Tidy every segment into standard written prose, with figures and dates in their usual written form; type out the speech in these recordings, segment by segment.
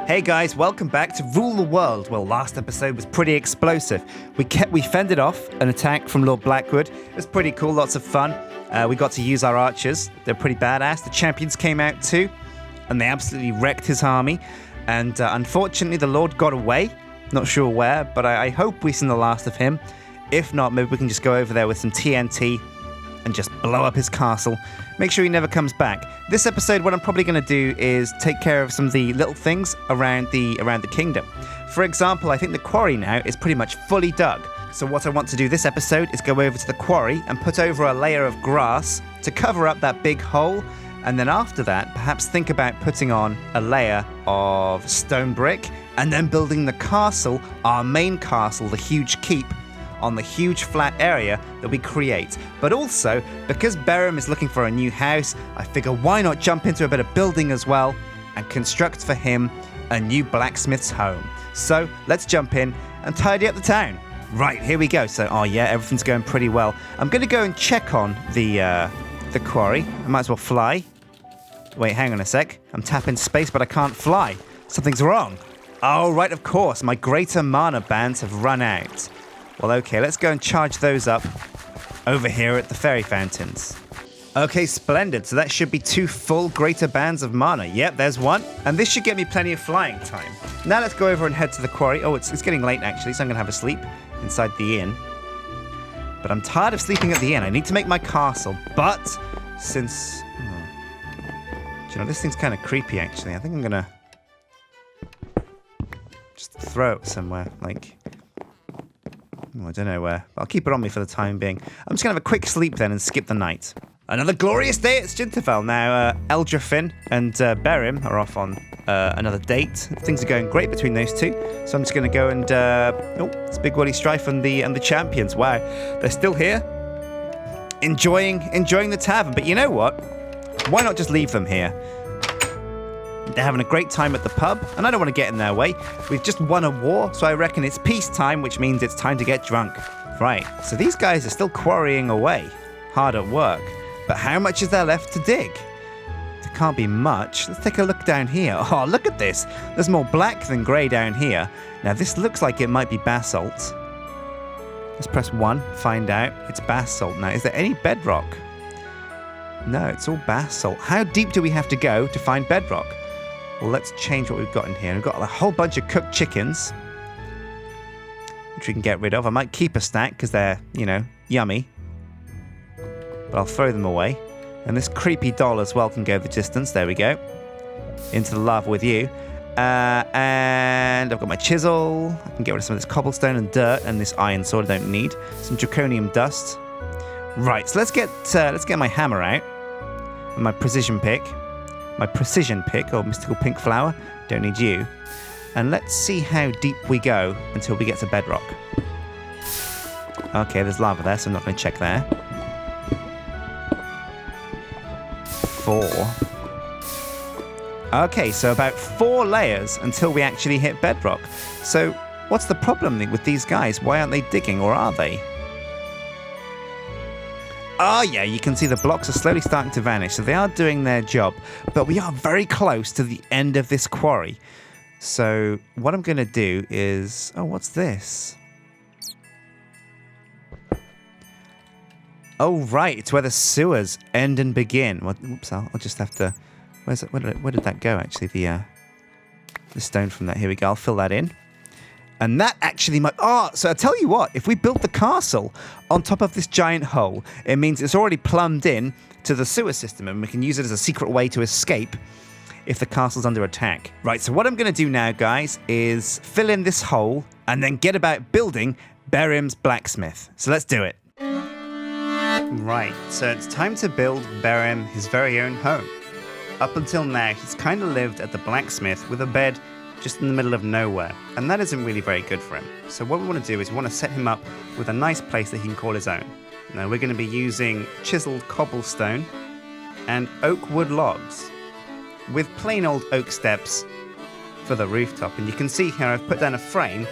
Hey guys, welcome back to Rule the World. Well, last episode was pretty explosive. We fended off an attack from Lord Blackwood. It was pretty cool, lots of fun. We got to use our archers. They're pretty badass. The champions came out too, and they absolutely wrecked his army. And unfortunately, the Lord got away. Not sure where, but I hope we've seen the last of him. If not, maybe we can just go over there with some TNT and just blow up his castle. Make sure he never comes back. This episode, what I'm probably going to do is take care of some of the little things around the kingdom. For example, I think the quarry now is pretty much fully dug. So what I want to do this episode is go over to the quarry and put over a layer of grass to cover up that big hole. And then after that, perhaps think about putting on a layer of stone brick and then building the castle, our main castle, the huge keep, on the huge flat area that we create. But also, because Berym is looking for a new house, I figure why not jump into a bit of building as well and construct for him a new blacksmith's home. So let's jump in and tidy up the town. Right, here we go. So, oh yeah, everything's going pretty well. I'm going to go and check on the quarry. I might as well fly. Wait, hang on a sec. I'm tapping space, but I can't fly. Something's wrong. Oh, right, of course. My greater mana bands have run out. Well, okay, let's go and charge those up over here at the fairy fountains. Okay, splendid. So that should be 2 full greater bands of mana. Yep, there's one. And this should get me plenty of flying time. Now let's go over and head to the quarry. Oh, it's getting late, actually, so I'm going to have a sleep inside the inn. But I'm tired of sleeping at the inn. I need to make my castle. But since... Do you know, this thing's kind of creepy, actually. I think I'm going to just throw it somewhere, like... I don't know where, but I'll keep it on me for the time being. I'm just going to have a quick sleep then and skip the night. Another glorious day at Sjinterfell. Now, Eldrafin and Berym are off on another date. Things are going great between those two. So I'm just going to go and... it's Big Woolly Strife and the champions. Wow, they're still here. Enjoying the tavern. But you know what? Why not just leave them here? They're having a great time at the pub, and I don't want to get in their way. We've just won a war, so I reckon it's peacetime, which means it's time to get drunk. Right, so these guys are still quarrying away, hard at work. But how much is there left to dig? There can't be much. Let's take a look down here. Oh, look at this. There's more black than grey down here. Now, this looks like it might be basalt. Let's press 1, find out. It's basalt. Now, is there any bedrock? No, it's all basalt. How deep do we have to go to find bedrock? Well, let's change what we've got in here. We've got a whole bunch of cooked chickens, which we can get rid of. I might keep a stack because they're, yummy. But I'll throw them away. And this creepy doll as well can go the distance. There we go. Into the lava with you. And I've got my chisel. I can get rid of some of this cobblestone and dirt and this iron sword I don't need. Some draconium dust. Right, so let's get my hammer out and my precision pick. My precision pick, or mystical pink flower. Don't need you. And let's see how deep we go until we get to bedrock. Okay, there's lava there, so I'm not going to check there. 4. Okay, so about 4 layers until we actually hit bedrock. So what's the problem with these guys? Why aren't they digging, or are they? Oh yeah, you can see the blocks are slowly starting to vanish, so they are doing their job. But we are very close to the end of this quarry. So what I'm going to do is... Oh, what's this? Oh, right, it's where the sewers end and begin. Well, oops, I'll just have to... Where did that go, actually? The stone from that. Here we go, I'll fill that in. And that actually might... Oh, so I tell you what, if we built the castle on top of this giant hole, it means it's already plumbed in to the sewer system, and we can use it as a secret way to escape if the castle's under attack. Right, so what I'm going to do now, guys, is fill in this hole and then get about building Berym's blacksmith. So let's do it. Right, so it's time to build Berym his very own home. Up until now, he's kind of lived at the blacksmith with a bed just in the middle of nowhere, and that isn't really very good for him. So what we want to do is we want to set him up with a nice place that he can call his own. Now we're going to be using chiseled cobblestone and oak wood logs with plain old oak steps for the rooftop. And you can see here I've put down a frame,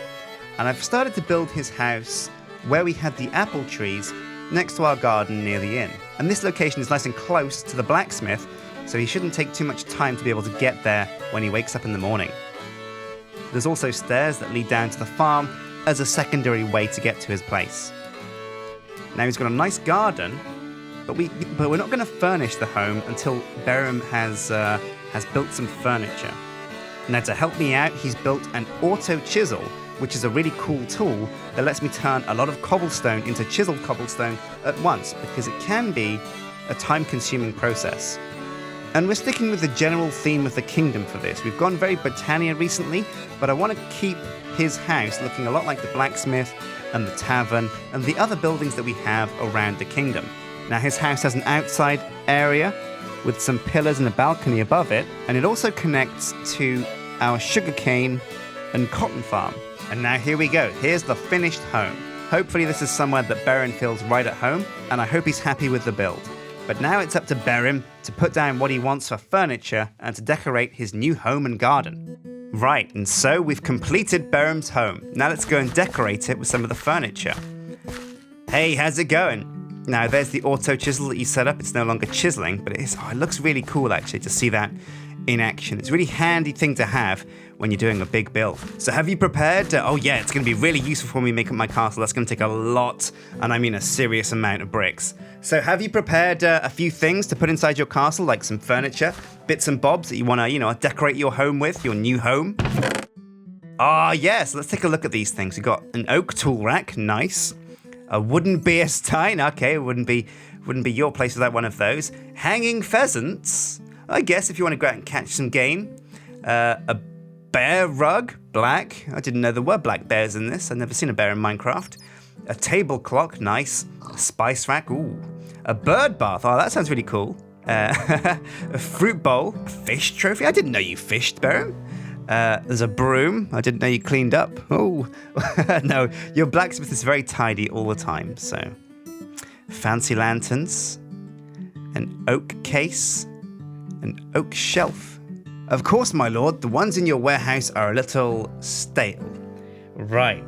and I've started to build his house where we had the apple trees next to our garden near the inn. And this location is nice and close to the blacksmith, so he shouldn't take too much time to be able to get there when he wakes up in the morning. There's also stairs that lead down to the farm as a secondary way to get to his place. Now he's got a nice garden, but we're not going to furnish the home until Berym has built some furniture. Now to help me out, he's built an auto chisel, which is a really cool tool that lets me turn a lot of cobblestone into chiseled cobblestone at once, because it can be a time-consuming process. And we're sticking with the general theme of the kingdom for this. We've gone very Britannia recently, but I want to keep his house looking a lot like the blacksmith and the tavern and the other buildings that we have around the kingdom. Now his house has an outside area with some pillars and a balcony above it, and it also connects to our sugarcane and cotton farm. And now here we go. Here's the finished home. Hopefully this is somewhere that Berym feels right at home, and I hope he's happy with the build. But now it's up to Berym to put down what he wants for furniture and to decorate his new home and garden. Right, and so we've completed Berym's home. Now let's go and decorate it with some of the furniture. Hey, how's it going? Now there's the auto chisel that you set up. It's no longer chiseling, but it looks really cool actually to see that in action. It's a really handy thing to have when you're doing a big build. So have you prepared? Oh yeah, it's going to be really useful for me making my castle. That's going to take a lot, and I mean a serious amount of bricks. So have you prepared a few things to put inside your castle, like some furniture, bits and bobs that you want to, decorate your home with, your new home? Yes, let's take a look at these things. We've got an oak tool rack, nice. A wooden beer stein, okay, wouldn't be your place without one of those. Hanging pheasants, I guess if you want to go out and catch some game. A bear rug, black. I didn't know there were black bears in this. I've never seen a bear in Minecraft. A table clock, nice. A spice rack, ooh. A bird bath, oh, that sounds really cool. A fruit bowl. A fish trophy, I didn't know you fished, Berym. There's a broom. I didn't know you cleaned up. Oh, no, your blacksmith is very tidy all the time, so. Fancy lanterns. An oak case. An oak shelf. Of course, my lord, the ones in your warehouse are a little stale. Right.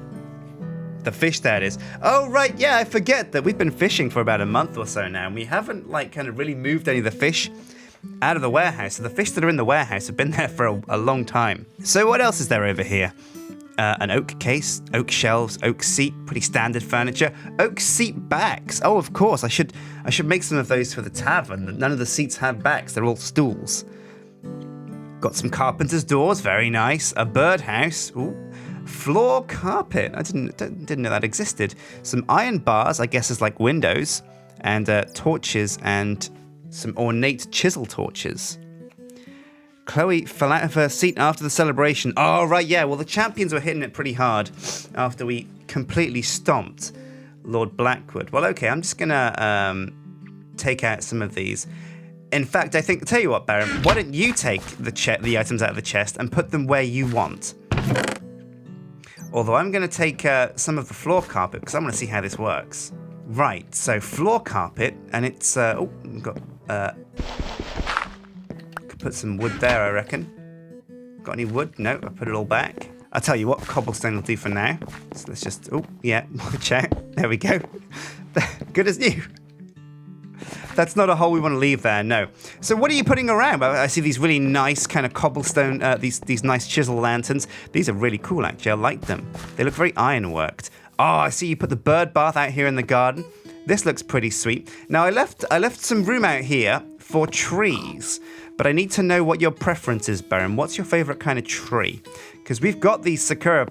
The fish, that is. Oh, right, yeah, I forget that we've been fishing for about a month or so now, and we haven't, kind of really moved any of the fish out of the warehouse. So the fish that are in the warehouse have been there for a long time. So what else is there over here? An oak case, oak shelves, oak seat, pretty standard furniture. Oak seat backs. Oh, of course, I should make some of those for the tavern. None of the seats have backs, they're all stools. Got some Carpenters Doors, very nice. A birdhouse, ooh. Floor carpet, I didn't know that existed. Some iron bars, I guess is like windows. And torches and some ornate chisel torches. Chloe fell out of her seat after the celebration. Oh, right, yeah. Well, the champions were hitting it pretty hard after we completely stomped Lord Blackwood. Well, okay, I'm just going to take out some of these. In fact, tell you what, Berym, why don't you take the items out of the chest and put them where you want? Although I'm going to take some of the floor carpet because I want to see how this works. Right, so floor carpet, and it's, we've got, could put some wood there, I reckon. Got any wood? No, I put it all back. I'll tell you what, cobblestone will do for now. So let's just, watch out. There we go. Good as new. That's not a hole we want to leave there, no. So what are you putting around? I see these really nice kind of cobblestone, these nice chisel lanterns. These are really cool, actually. I like them. They look very ironworked. Oh, I see you put the bird bath out here in the garden. This looks pretty sweet. Now, I left some room out here for trees, but I need to know what your preference is, Berym. What's your favorite kind of tree? Because we've got these sakura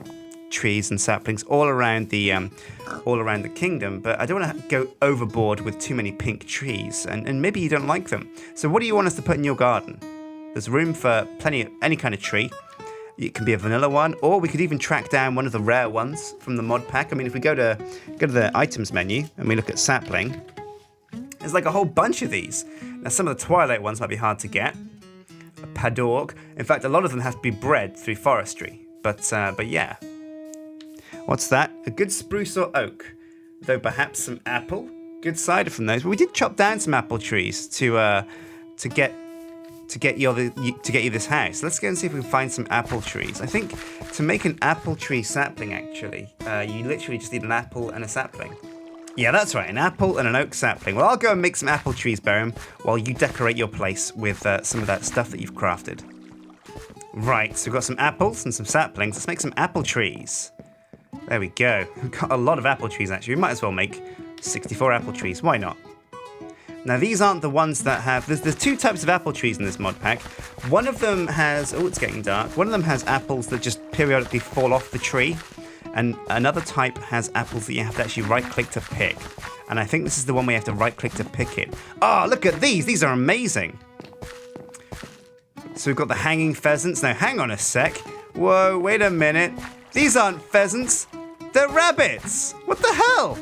trees and saplings all around the kingdom, but I don't want to go overboard with too many pink trees, and maybe you don't like them. So what do you want us to put in your garden? There's room for plenty of any kind of tree. It can be a vanilla one, or we could even track down one of the rare ones from the mod pack. I mean, if we go to the items menu and we look at sapling, there's like a whole bunch of these. Now, some of the Twilight ones might be hard to get. A padorg. In fact, a lot of them have to be bred through forestry. But yeah. What's that? A good spruce or oak, though perhaps some apple. Good cider from those. But we did chop down some apple trees to get you this house. Let's go and see if we can find some apple trees. I think to make an apple tree sapling, actually, you literally just need an apple and a sapling. Yeah, that's right, an apple and an oak sapling. Well, I'll go and make some apple trees, Berym, while you decorate your place with some of that stuff that you've crafted. Right, so we've got some apples and some saplings. Let's make some apple trees. There we go. We've got a lot of apple trees, actually. We might as well make 64 apple trees. Why not? Now, these aren't the ones that have... There's two types of apple trees in this mod pack. One of them has... Oh, it's getting dark. One of them has apples that just periodically fall off the tree. And another type has apples that you have to actually right-click to pick. And I think this is the one where you have to right-click to pick it. Oh, look at these. These are amazing. So we've got the hanging pheasants. Now, hang on a sec. Whoa, wait a minute. These aren't pheasants. They're rabbits. What the hell?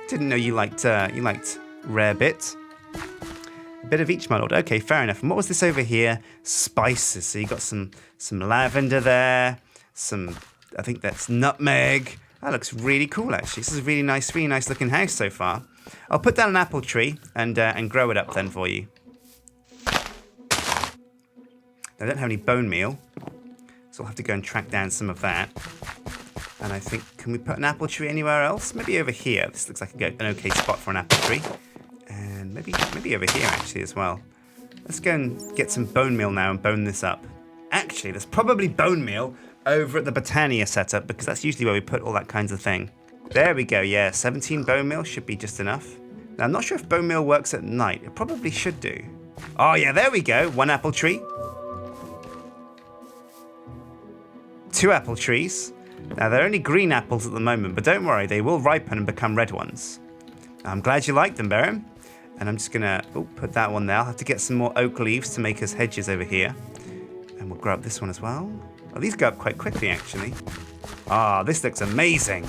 Didn't know you liked rarebit. A bit of each, my lord. Okay, fair enough. And what was this over here? Spices. So you got some lavender there. Some, I think that's nutmeg. That looks really cool, actually. This is a really nice looking house so far. I'll put down an apple tree and grow it up then for you. I don't have any bone meal, so I'll have to go and track down some of that. And I think, can we put an apple tree anywhere else? Maybe over here. This looks like an okay spot for an apple tree. And maybe over here, actually, as well. Let's go and get some bone meal now and bone this up. Actually, there's probably bone meal over at the Britannia setup, because that's usually where we put all that kinds of thing. There we go, yeah. 17 bone meal should be just enough. Now, I'm not sure if bone meal works at night. It probably should do. Oh, yeah, there we go. 1 apple tree. 2 apple trees. Now, they're only green apples at the moment, but don't worry, they will ripen and become red ones. I'm glad you like them, Berym. And I'm just going to put that one there. I'll have to get some more oak leaves to make us hedges over here. And we'll grab this one as well. Oh, these go up quite quickly, actually. Ah, this looks amazing.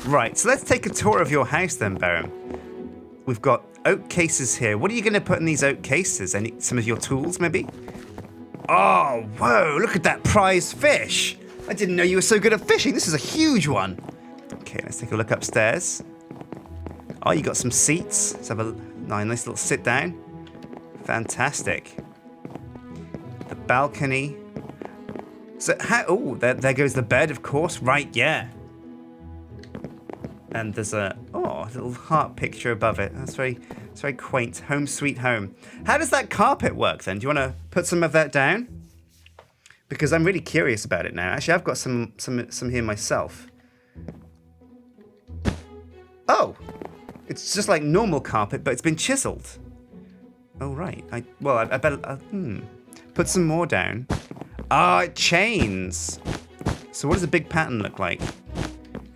Right, so let's take a tour of your house then, Berym. We've got oak cases here. What are you going to put in these oak cases? Some of your tools, maybe? Oh, whoa, look at that prize fish. I didn't know you were so good at fishing. This is a huge one. Okay, let's take a look upstairs. Oh, you got some seats. Let's have a nice little sit down. Fantastic. The balcony. So, there goes the bed, of course. Right, yeah. And there's a little heart picture above it. It's very quaint. Home sweet home. How does that carpet work then? Do you want to put some of that down? Because I'm really curious about it now. Actually, I've got some here myself. Oh, it's just like normal carpet, but it's been chiseled. Oh right. I better put some more down. Ah, it chains. So what does a big pattern look like?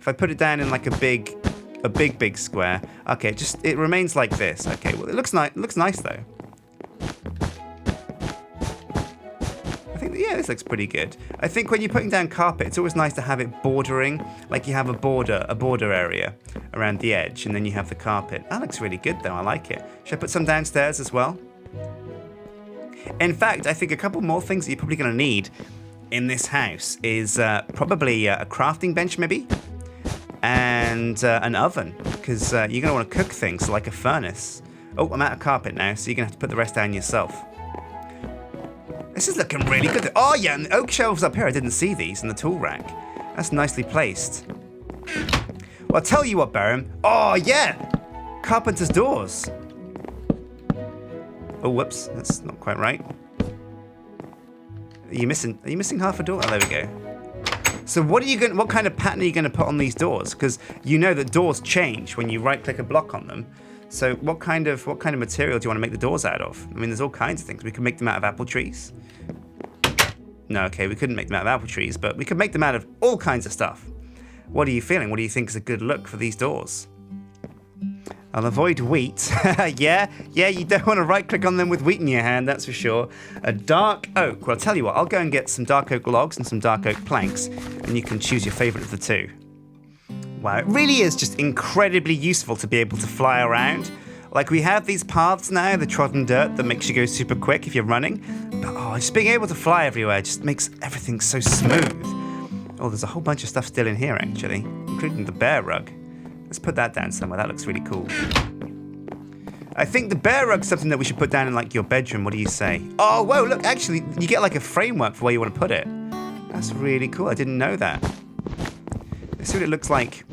If I put it down in like a big square. Okay, it remains like this. Okay, well it looks nice. It looks nice though. Yeah, this looks pretty good. I think when you're putting down carpet, it's always nice to have it bordering, like you have a border area around the edge, and then you have the carpet. That looks really good, though. I like it. Should I put some downstairs as well? In fact, I think a couple more things that you're probably going to need in this house is probably a crafting bench, maybe, and an oven, because you're going to want to cook things, like a furnace. Oh, I'm out of carpet now, so you're going to have to put the rest down yourself. This is looking really good. Oh, yeah, and the oak shelves up here. I didn't see these in the tool rack. That's nicely placed. Well, I'll tell you what, Berym. Oh, yeah. Carpenters Doors. Oh, whoops. That's not quite right. Are you missing half a door? Oh, there we go. So what kind of pattern are you going to put on these doors? Because you know that doors change when you right-click a block on them. So what kind of material do you want to make the doors out of? I mean, there's all kinds of things. We could make them out of apple trees. No, okay, we couldn't make them out of apple trees, but we could make them out of all kinds of stuff. What are you feeling? What do you think is a good look for these doors? I'll avoid wheat. yeah, you don't want to right-click on them with wheat in your hand, that's for sure. A dark oak. Well, I'll tell you what, I'll go and get some dark oak logs and some dark oak planks, and you can choose your favorite of the two. Wow, it really is just incredibly useful to be able to fly around. Like, we have these paths now, the trodden dirt that makes you go super quick if you're running. But, just being able to fly everywhere just makes everything so smooth. Oh, there's a whole bunch of stuff still in here, actually, including the bear rug. Let's put that down somewhere. That looks really cool. I think the bear rug's something that we should put down in, like, your bedroom. What do you say? Oh, whoa, look, actually, you get, like, a framework for where you want to put it. That's really cool. I didn't know that. Let's see what it looks like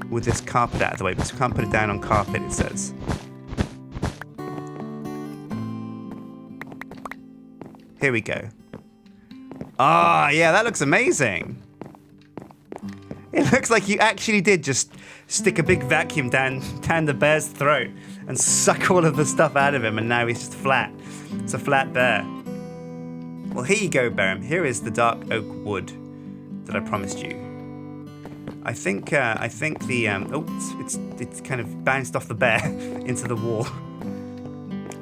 with this carpet out of the way, because we can't put it down on carpet, it says. Here we go. Ah, yeah, that looks amazing. It looks like you actually did just stick a big vacuum down the bear's throat and suck all of the stuff out of him, and now he's just flat. It's a flat bear. Well, here you go, Berym. Here is the dark oak wood that I promised you. I think it's kind of bounced off the bear into the wall.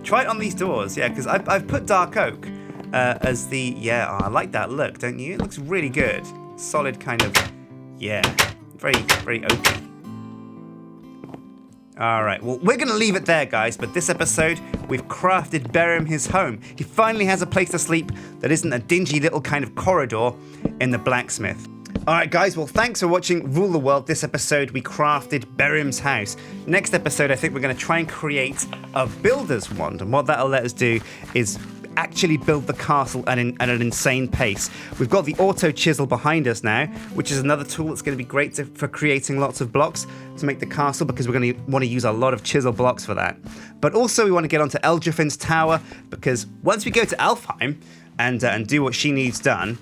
Try it on these doors, yeah, because I've put dark oak as the, I like that look, don't you? It looks really good. Solid kind of, very, very oaky. All right, well, we're going to leave it there, guys, but this episode, we've crafted Berym his home. He finally has a place to sleep that isn't a dingy little kind of corridor in the blacksmith. All right, guys, well, thanks for watching Rule the World. This episode, we crafted Berym's house. Next episode, I think we're going to try and create a builder's wand, and what that'll let us do is actually build the castle at an insane pace. We've got the auto chisel behind us now, which is another tool that's going to be great for creating lots of blocks to make the castle, because we're going to want to use a lot of chisel blocks for that. But also we want to get onto Eldriffin's tower, because once we go to Alfheim and do what she needs done,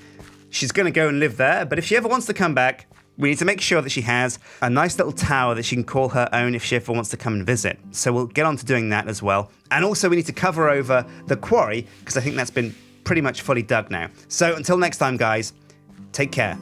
she's going to go and live there. But if she ever wants to come back, we need to make sure that she has a nice little tower that she can call her own if she ever wants to come and visit. So we'll get on to doing that as well. And also we need to cover over the quarry, because I think that's been pretty much fully dug now. So until next time, guys, take care.